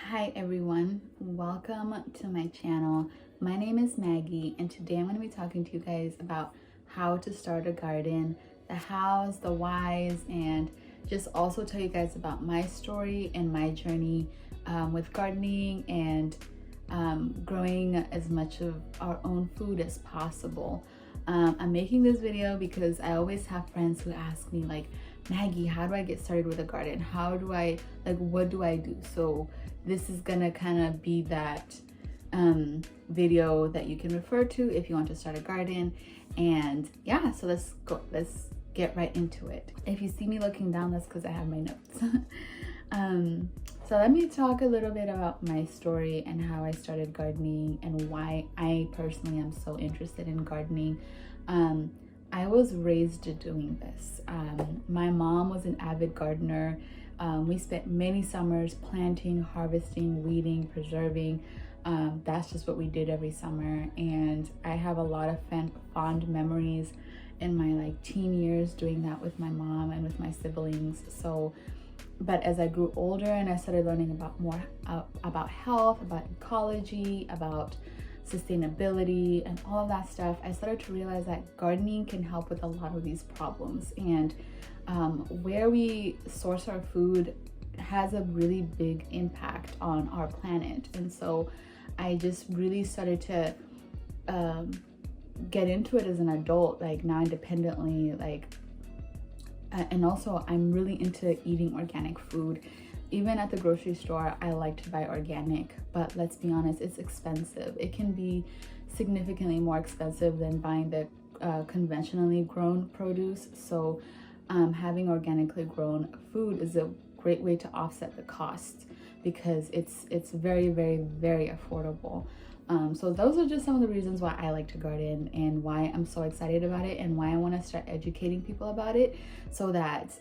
Hi everyone, welcome to my channel. My name is Maggie and today I'm going to be talking to you guys about how to start a garden, the hows, the whys, and just also tell you guys about my story and my journey with gardening and growing as much of our own food as possible. I'm making this video because I always have friends who ask me like, Maggie, how do I get started with a garden? How do I, what do I do? So this is gonna kind of be that video that you can refer to if you want to start a garden. And yeah, so let's get right into it. If you see me looking down, that's because I have my notes. So let me talk a little bit about my story and how I started gardening and why I personally am so interested in gardening. I was raised doing this. My mom was an avid gardener. We spent many summers planting, harvesting, weeding, preserving. That's just what we did every summer. And I have a lot of fond memories in my teen years doing that with my mom and with my siblings. But as I grew older and I started learning about more about health, about ecology, about sustainability and all of that stuff, I started to realize that gardening can help with a lot of these problems. And where we source our food has a really big impact on our planet. And so I just really started to get into it as an adult, now independently, and also I'm really into eating organic food. Even at the grocery store, I like to buy organic, but let's be honest, it's expensive. It can be significantly more expensive than buying the conventionally grown produce. So having organically grown food is a great way to offset the cost because it's very, very, very affordable. So those are just some of the reasons why I like to garden and why I'm so excited about it and why I want to start educating people about it so that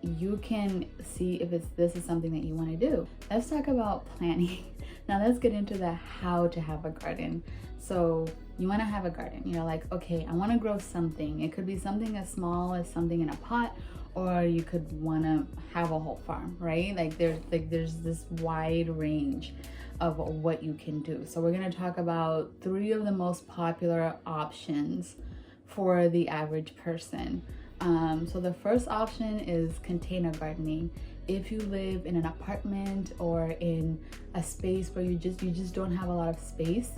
you can see if this is something that you want to do. Let's talk about planning. Now let's get into the how to have a garden. So you want to have a garden. You're like, okay, I want to grow something. It could be something as small as something in a pot, or you could want to have a whole farm, right? There's this wide range of what you can do. So we're going to talk about 3 of the most popular options for the average person. So the first option is container gardening. If you live in an apartment or in a space where you just don't have a lot of space,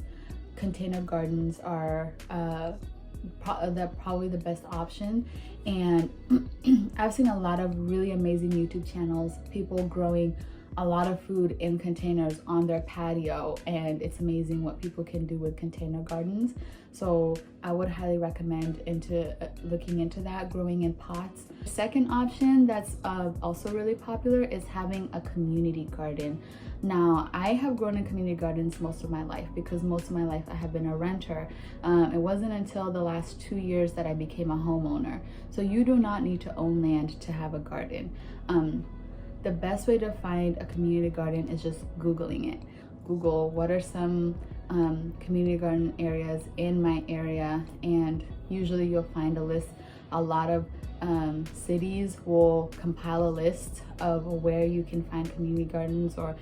container gardens are probably the best option. And I've seen a lot of really amazing YouTube channels, people growing a lot of food in containers on their patio, and it's amazing what people can do with container gardens. So I would highly recommend looking into that, growing in pots. Second option that's also really popular is having a community garden. Now, I have grown in community gardens most of my life because most of my life I have been a renter. It wasn't until the last 2 years that I became a homeowner. So you do not need to own land to have a garden. The best way to find a community garden is just Googling it. Google what are some community garden areas in my area, and usually you'll find a list. A lot of cities will compile a list of where you can find community gardens, or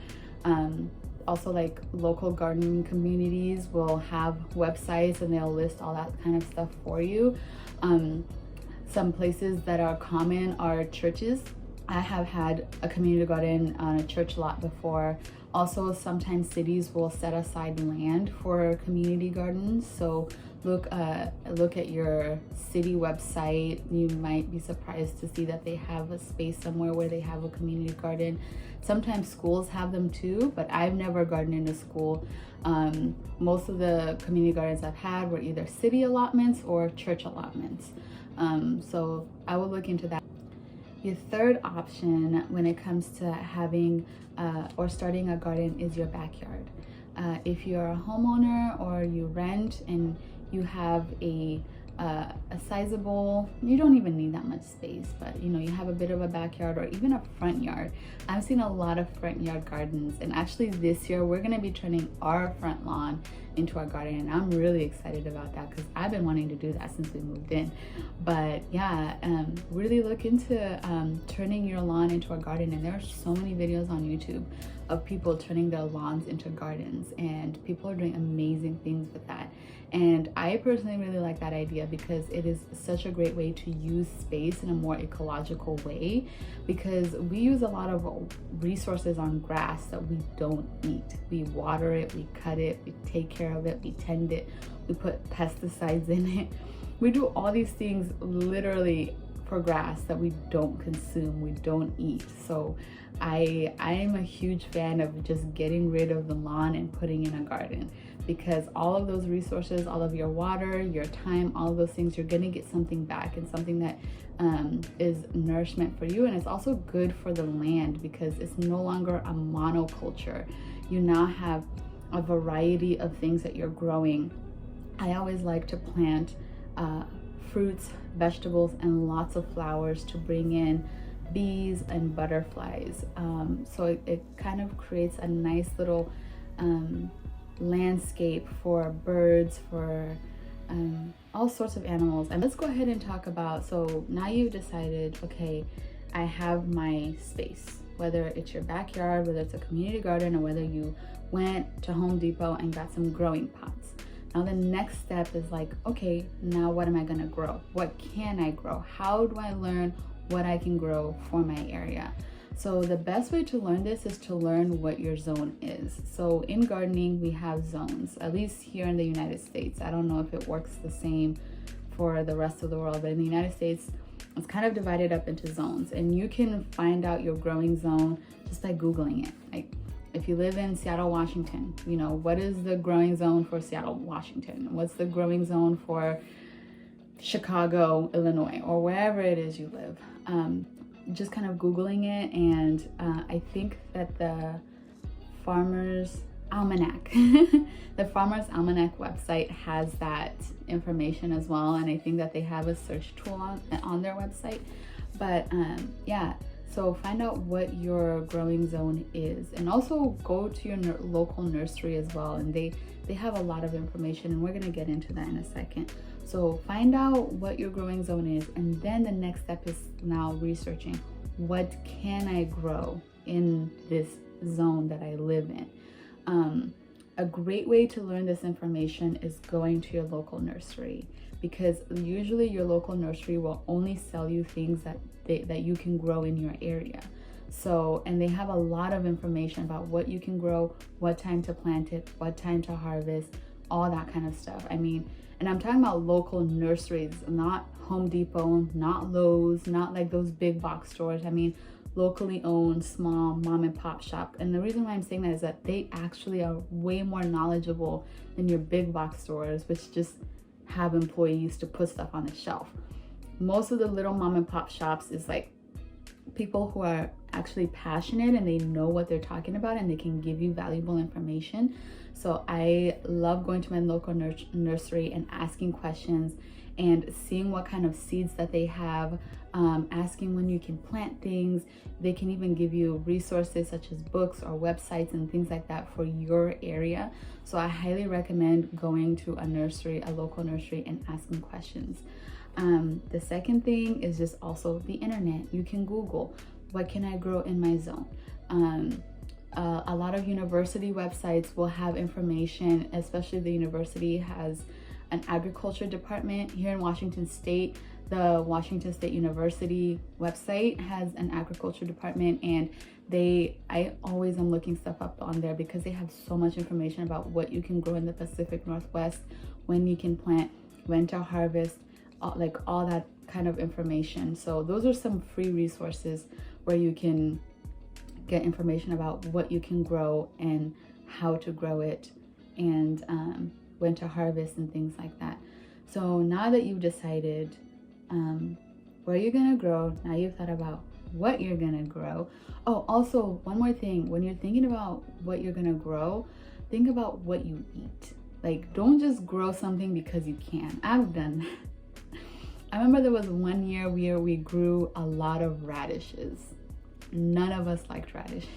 also local gardening communities will have websites and they'll list all that kind of stuff for you. Some places that are common are churches. I have had a community garden on a church lot before. Also, sometimes cities will set aside land for community gardens. So look at your city website. You might be surprised to see that they have a space somewhere where they have a community garden. Sometimes schools have them too, but I've never gardened in a school. Most of the community gardens I've had were either city allotments or church allotments. So I will look into that. Your third option when it comes to having or starting a garden is your backyard. If you're a homeowner or you rent and you have a sizable, you don't even need that much space, but you have a bit of a backyard or even a front yard. I've seen a lot of front yard gardens, and actually this year we're going to be turning our front lawn into our garden, and I'm really excited about that because I've been wanting to do that since we moved in. But yeah, really look into turning your lawn into a garden, and there are so many videos on YouTube of people turning their lawns into gardens, and people are doing amazing things with that. And I personally really like that idea because it is such a great way to use space in a more ecological way, because we use a lot of resources on grass that we don't eat. We water it, we cut it, we take care of it, we tend it, we put pesticides in it. We do all these things literally for grass that we don't consume, we don't eat. So I am a huge fan of just getting rid of the lawn and putting in a garden, because all of those resources, all of your water, your time, all of those things, you're gonna get something back, and something that is nourishment for you. And it's also good for the land because it's no longer a monoculture. You now have a variety of things that you're growing. I always like to plant fruits, vegetables, and lots of flowers to bring in bees and butterflies. So it kind of creates a nice little landscape for birds, for all sorts of animals. And let's go ahead and talk about, so now you've decided, okay, I have my space, whether it's your backyard, whether it's a community garden, or whether you went to Home Depot and got some growing pots. Now the next step is like, okay, now what am I gonna grow? What can I grow? How do I learn what I can grow for my area? So the best way to learn this is to learn what your zone is. So in gardening, we have zones, at least here in the United States. I don't know if it works the same for the rest of the world, but in the United States, it's kind of divided up into zones, and you can find out your growing zone just by Googling it. Like if you live in Seattle, Washington, you know, what is the growing zone for Seattle, Washington? What's the growing zone for Chicago, Illinois, or wherever it is you live? Just kind of Googling it, and I think that the Farmer's Almanac, the Farmer's Almanac website has that information as well, and I think that they have a search tool on their website. But yeah, so find out what your growing zone is, and also go to your local nursery as well, and they have a lot of information, and we're going to get into that in a second. So find out what your growing zone is, and then the next step is now researching what can I grow in this zone that I live in. A great way to learn this information is going to your local nursery, because usually your local nursery will only sell you things that you can grow in your area. So, and they have a lot of information about what you can grow, what time to plant it, what time to harvest, all that kind of stuff. I mean, and I'm talking about local nurseries, not Home Depot, not Lowe's, not like those big box stores. I mean, locally owned, small mom and pop shop. And the reason why I'm saying that is that they actually are way more knowledgeable than your big box stores, which just have employees to put stuff on the shelf. Most of the little mom and pop shops is like people who are actually passionate and they know what they're talking about, and they can give you valuable information. So I love going to my local nursery and asking questions and seeing what kind of seeds that they have, asking when you can plant things. They can even give you resources such as books or websites and things like that for your area. So I highly recommend going to a nursery, a local nursery, and asking questions. The second thing is just also the internet. You can Google, what can I grow in my zone? A lot of university websites will have information, especially the university has an agriculture department. Here in Washington State, the Washington State University website has an agriculture department, and I always am looking stuff up on there because they have so much information about what you can grow in the Pacific Northwest, when you can plant, when to harvest, like all that kind of information. So those are some free resources where you can get information about what you can grow and how to grow it, and when to harvest and things like that. So now that you've decided where you're gonna grow, now you've thought about what you're gonna grow. Oh, also one more thing, when you're thinking about what you're gonna grow, think about what you eat. Like, don't just grow something because you can. I've done that. I remember there was one year where we grew a lot of radishes. None of us liked radishes.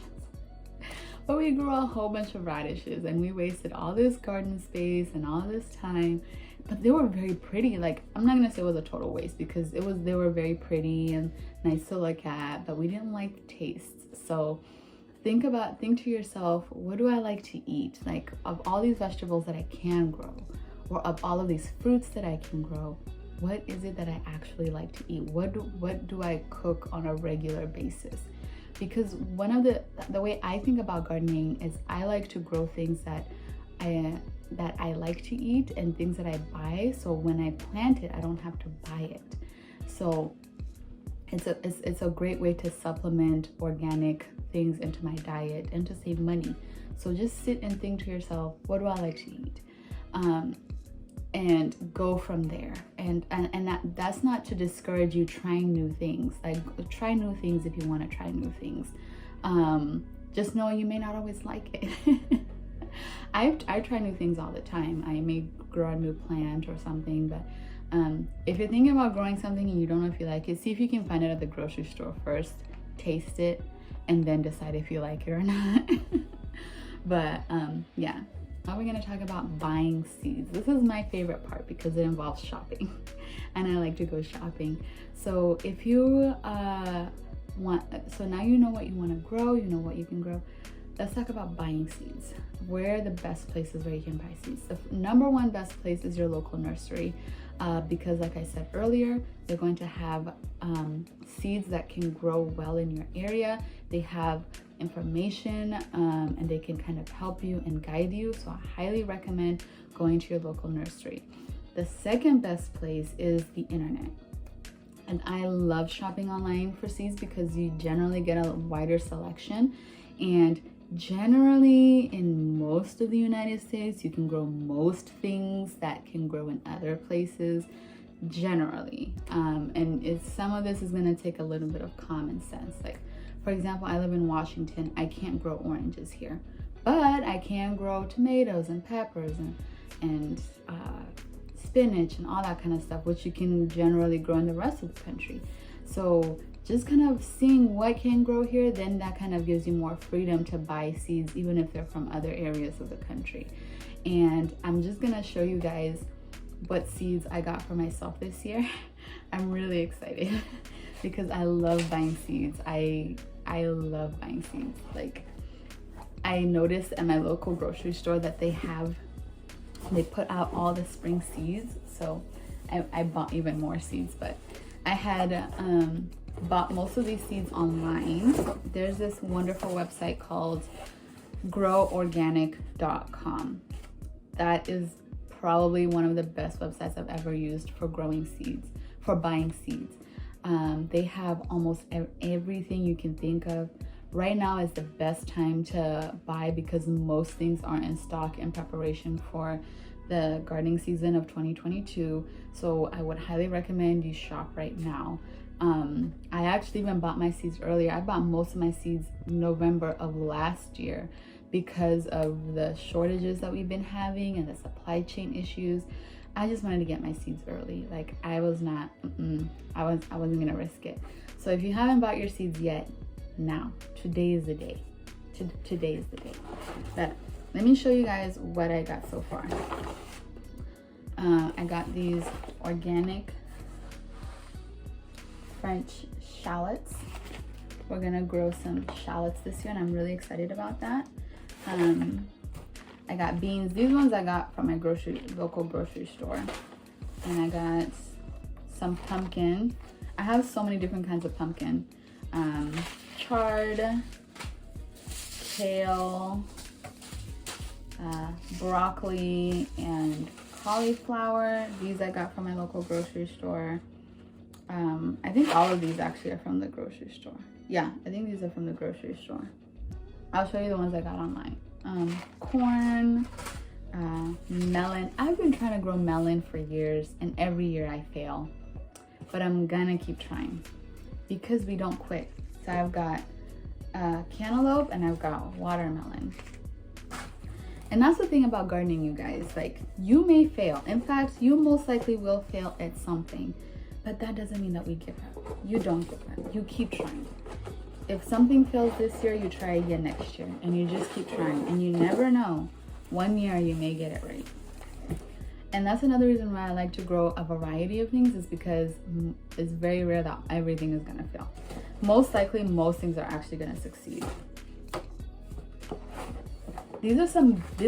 But we grew a whole bunch of radishes, and we wasted all this garden space and all this time. But they were very pretty. Like, I'm not gonna say it was a total waste, because they were very pretty and nice to look at, but we didn't like the taste. So think to yourself, what do I like to eat? Like, of all these vegetables that I can grow, or of all of these fruits that I can grow, what is it that I actually like to eat? What do I cook on a regular basis? Because one of the way I think about gardening is I like to grow things that I like to eat and things that I buy. So when I plant it, I don't have to buy it. So it's a great way to supplement organic things into my diet and to save money. So just sit and think to yourself, what do I like to eat? And go from there. And that's not to discourage you trying new things. Like, try new things if you want to try new things. Just know you may not always like it. I try new things all the time. I may grow a new plant or something, but if you're thinking about growing something and you don't know if you like it, see if you can find it at the grocery store first, taste it, and then decide if you like it or not. But yeah, now we're going to talk about buying seeds. This is my favorite part because it involves shopping and I like to go shopping. So if you so now you know what you want to grow, you know what you can grow. Let's talk about buying seeds. Where are the best places where you can buy seeds? The number one best place is your local nursery, because like I said earlier, they're going to have seeds that can grow well in your area. They have information and they can kind of help you and guide you. So I highly recommend going to your local nursery. The second best place is the internet. And I love shopping online for seeds because you generally get a wider selection, and generally in most of the United States you can grow most things that can grow in other places generally, and some of this is going to take a little bit of common sense. Like, for example, I live in Washington. I can't grow oranges here, but I can grow tomatoes and peppers and spinach and all that kind of stuff, which you can generally grow in the rest of the country. So just kind of seeing what can grow here, then that kind of gives you more freedom to buy seeds, even if they're from other areas of the country. And I'm just gonna show you guys what seeds I got for myself this year. I'm really excited because I love buying seeds. I love buying seeds. Like, I noticed at my local grocery store that they put out all the spring seeds. So I bought even more seeds, but I had bought most of these seeds online. There's this wonderful website called groworganic.com. That is probably one of the best websites I've ever used for growing seeds, for buying seeds. They have almost everything you can think of. Right now is the best time to buy because most things aren't in stock in preparation for the gardening season of 2022. So I would highly recommend you shop right now. I actually even bought my seeds earlier. I bought most of my seeds November of last year because of the shortages that we've been having and the supply chain issues. I just wanted to get my seeds early. Like, I was not, I wasn't gonna risk it. So if you haven't bought your seeds yet, now, today is the day. Today is the day. But let me show you guys what I got so far. I got these organic French shallots. We're gonna grow some shallots this year and I'm really excited about that. I got beans. These ones I got from my local grocery store. And I got some pumpkin. I have so many different kinds of pumpkin. Chard, kale, broccoli, and cauliflower. These I got from my local grocery store. I think all of these actually are from the grocery store. Yeah, I think these are from the grocery store. I'll show you the ones I got online. Corn, melon. I've been trying to grow melon for years and every year I fail, but I'm gonna keep trying because we don't quit. So I've got cantaloupe and I've got watermelon. And that's the thing about gardening, you guys. Like, you may fail. In fact, you most likely will fail at something, but that doesn't mean that we give up. You don't give up. You keep trying. If something fails this year, you try again next year, and you just keep trying. And you never know. One year you may get it right. And that's another reason why I like to grow a variety of things, is because it's very rare that everything is gonna fail. Most likely, most things are actually gonna succeed. This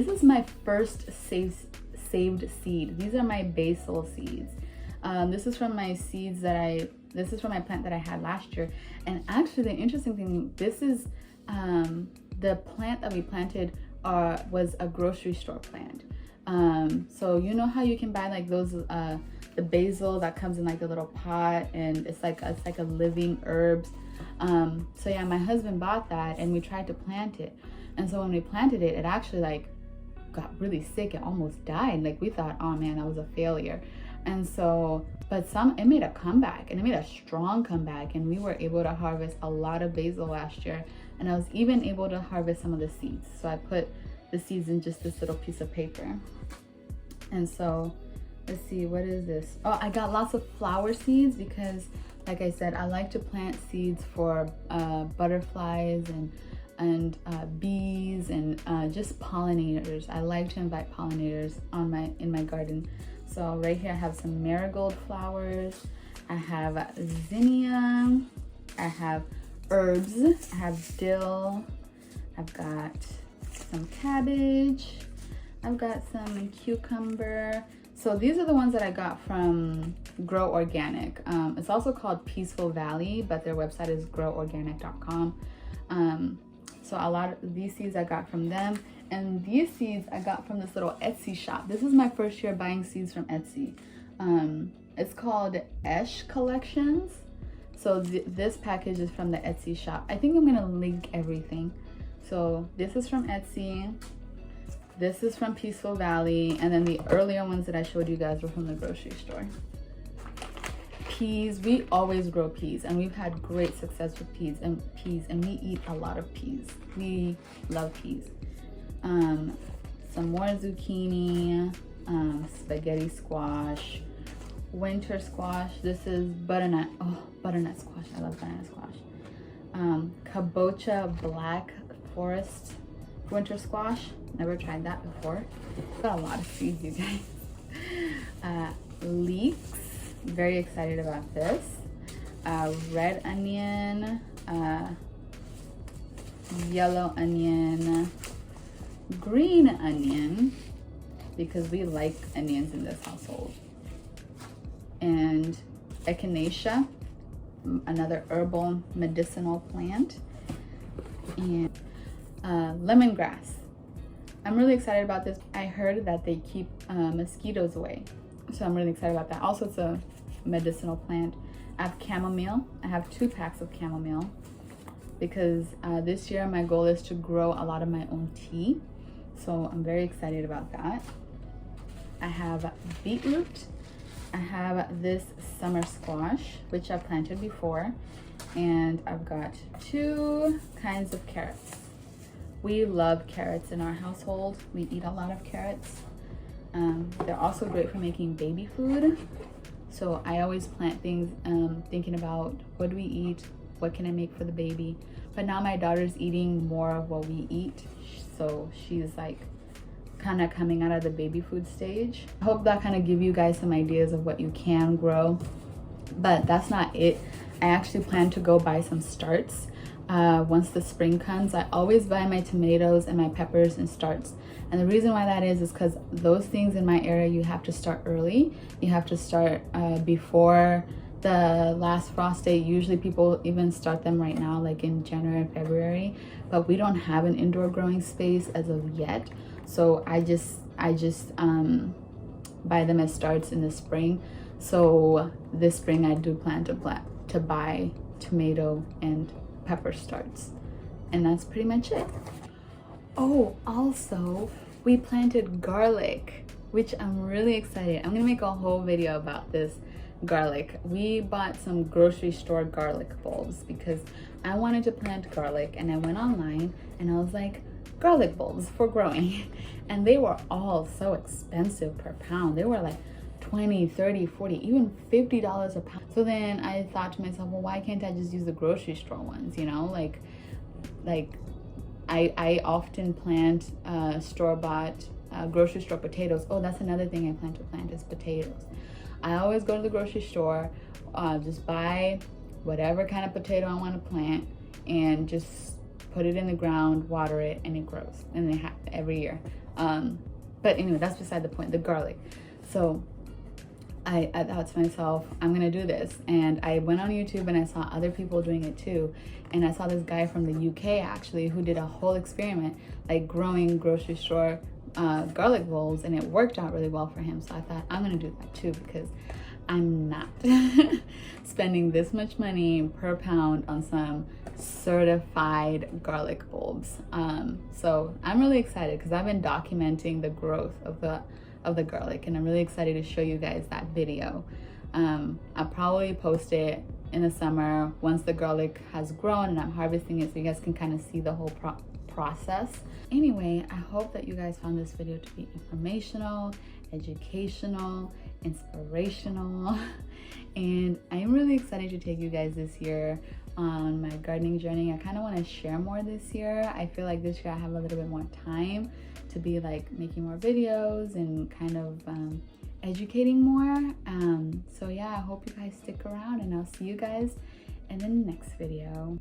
is my first saved seed. These are my basil seeds. This is from my this is from my plant that I had last year. And actually the interesting thing, this is the plant that we planted was a grocery store plant. So you know how you can buy like those the basil that comes in like a little pot, and it's like a living herbs. So yeah, my husband bought that and we tried to plant it. And so when we planted it, it actually like got really sick. It almost died. Like we thought, oh man, that was a failure. And so, but it made a comeback, and it made a strong comeback, and we were able to harvest a lot of basil last year. And I was even able to harvest some of the seeds. So I put the seeds in just this little piece of paper. And so let's see, what is this? Oh, I got lots of flower seeds because like I said, I like to plant seeds for butterflies and bees and just pollinators. I like to invite pollinators in my garden. So right here I have some marigold flowers, I have zinnia, I have herbs, I have dill, I've got some cabbage, I've got some cucumber. So these are the ones that I got from Grow Organic. It's also called Peaceful Valley, but their website is groworganic.com. So a lot of these seeds I got from them, and these seeds I got from this little Etsy shop. This is my first year buying seeds from Etsy. It's called Esh Collections. So this package is from the Etsy shop. I think I'm gonna link everything. So this is from Etsy. This is from Peaceful Valley, and then the earlier ones that I showed you guys were from the grocery store. Peas, we always grow peas, and we've had great success with peas, and we eat a lot of peas. We love peas. Some more zucchini, spaghetti squash, winter squash. This is butternut. Oh, butternut squash. I love butternut squash. Kabocha black forest winter squash. Never tried that before. Got a lot of seeds, you guys. Leeks. Very excited about this. Red onion, yellow onion, green onion, because we like onions in this household. And echinacea, another herbal medicinal plant. And lemongrass. I'm really excited about this. I heard that they keep mosquitoes away, so I'm really excited about that. Also, it's a medicinal plant. I have chamomile. I have 2 packs of chamomile because this year my goal is to grow a lot of my own tea, so I'm very excited about that. I have beetroot. I have this summer squash, which I planted before, and I've got 2 kinds of carrots. We love carrots in our household. We eat a lot of carrots. They're also great for making baby food. So I always plant things thinking about what do we eat, what can I make for the baby. But now my daughter's eating more of what we eat. So she's like kind of coming out of the baby food stage. I hope that kind of give you guys some ideas of what you can grow. But that's not it. I actually plan to go buy some starts. Once the spring comes, I always buy my tomatoes and my peppers in starts. And the reason why that is because those things in my area, you have to start early. You have to start before the last frost date. Usually people even start them right now, like in January and February, but we don't have an indoor growing space as of yet. So I just buy them as starts in the spring. So this spring I do plan to buy tomato and pepper starts, and that's pretty much it. Oh, also we planted garlic, which I'm really excited. I'm gonna make a whole video about this garlic. We bought some grocery store garlic bulbs because I wanted to plant garlic, and I went online and I was like, garlic bulbs for growing, and they were all so expensive per pound. They were like 20, 30, 40, even $50 a pound. So then I thought to myself, well, why can't I just use the grocery store ones? You know, like I often plant store-bought grocery store potatoes. Oh, that's another thing I plan to plant is potatoes. I always go to the grocery store, just buy whatever kind of potato I want to plant, and just put it in the ground, water it, and it grows, and they have every year. But anyway, that's beside the point. The garlic. So I thought to myself, I'm gonna do this, and I went on YouTube and I saw other people doing it too, and I saw this guy from the UK actually who did a whole experiment, like growing grocery store garlic bulbs, and it worked out really well for him. So I thought, I'm gonna do that too, because I'm not spending this much money per pound on some certified garlic bulbs. So I'm really excited because I've been documenting the growth of the garlic, and I'm really excited to show you guys that video. I'll probably post it in the summer once the garlic has grown and I'm harvesting it, so you guys can kind of see the whole process. Anyway, I hope that you guys found this video to be informational, educational, inspirational, and I'm really excited to take you guys this year on my gardening journey. I kind of want to share more this year. I feel like this year I have a little bit more time to be like making more videos and kind of educating more. So yeah, I hope you guys stick around, and I'll see you guys in the next video.